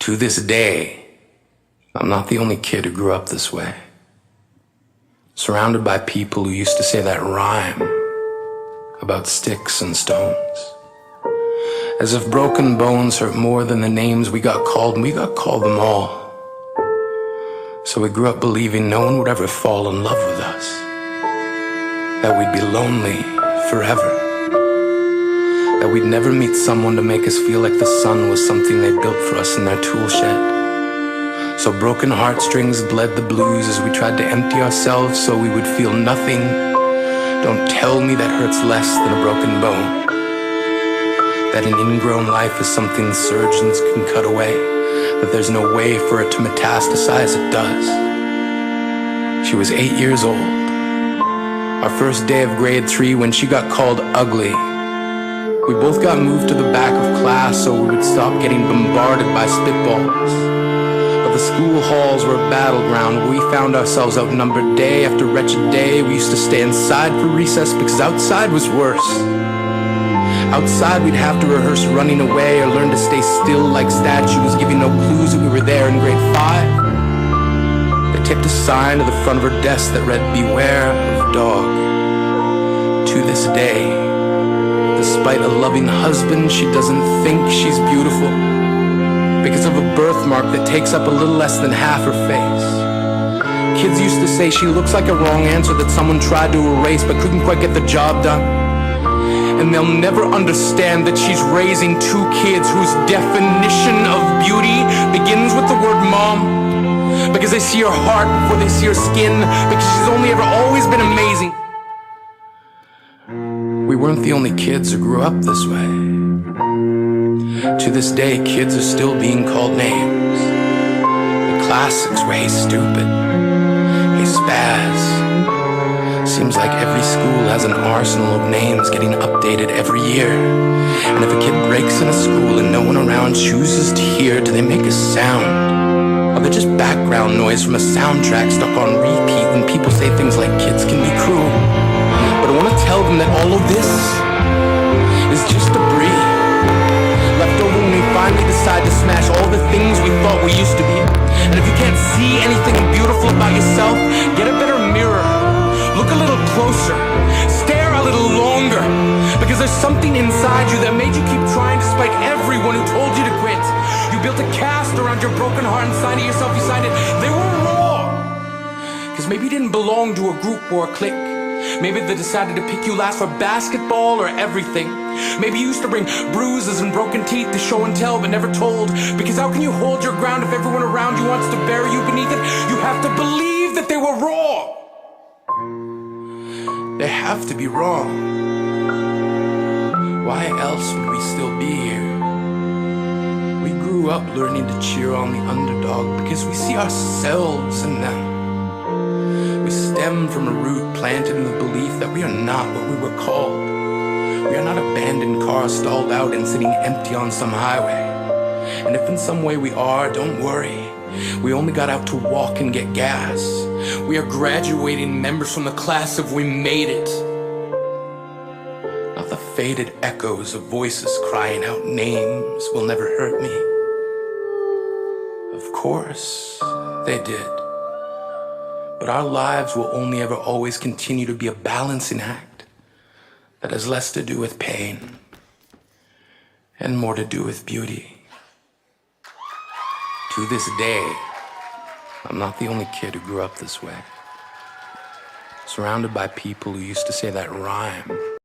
To this day, I'm not the only kid who grew up this way. Surrounded by people who used to say that rhyme about sticks and stones. As if broken bones hurt more than the names we got called, and we got called them all. So we grew up believing no one would ever fall in love with us, that we'd be lonely forever, that we'd never meet someone to make us feel like the sun was something they built for us in their tool shed. So broken heartstrings bled the blues as we tried to empty ourselves so we would feel nothing. Don't tell me that hurts less than a broken bone, that an ingrown life is something surgeons can cut away, that there's no way for it to metastasize. It does. She was 8 years old, our first day of grade 3, when she got called ugly. We both got moved to the back of class so we would stop getting bombarded by spitballs. But the school halls were a battleground where we found ourselves outnumbered day after wretched day. We used to stay inside for recess because outside was worse. Outside we'd have to rehearse running away or learn to stay still like statues, giving no clues that we were there in grade 5. They taped a sign to the front of her desk that read, "Beware of dog." To this day, despite a loving husband, she doesn't think she's beautiful because of a birthmark that takes up a little less than half her face. Kids used to say she looks like a wrong answer that someone tried to erase but couldn't quite get the job done. And they'll never understand that she's raising 2 kids whose definition of beauty begins with the word mom, because they see her heart before they see her skin, because she's only ever always been amazing. We weren't the only kids who grew up this way. To this day, kids are still being called names. The classics were "Hey stupid," "Hey spaz." Seems like every school has an arsenal of names getting updated every year. And if a kid breaks in a school and no one around chooses to hear, do they make a sound? Or they're just background noise from a soundtrack stuck on repeat when people say things like kids can be cruel? But I want to tell them that all of this is just debris left over when we finally decide to smash all the things we thought we used to be. And if you can't see anything beautiful about yourself, get a better mirror. Look a little closer. Stare a little longer. Because there's something inside you that made you keep trying despite everyone who told you to quit. You built a cast around your broken heart inside of yourself. You signed it. They were raw. Because maybe you didn't belong to a group or a clique. Maybe they decided to pick you last for basketball or everything. Maybe you used to bring bruises and broken teeth to show and tell but never told. Because how can you hold your ground if everyone around you wants to bury you beneath it? You have to believe that they were raw. They have to be wrong. Why else would we still be here? We grew up learning to cheer on the underdog because we see ourselves in them. We stem from a root planted in the belief that we are not what we were called. We are not abandoned cars stalled out and sitting empty on some highway. And if in some way we are, don't worry. We only got out to walk and get gas. We are graduating members from the class of we made it. Not the faded echoes of voices crying out names will never hurt me. Of course, they did. But our lives will only ever always continue to be a balancing act that has less to do with pain and more to do with beauty. To this day, I'm not the only kid who grew up this way. Surrounded by people who used to say that rhyme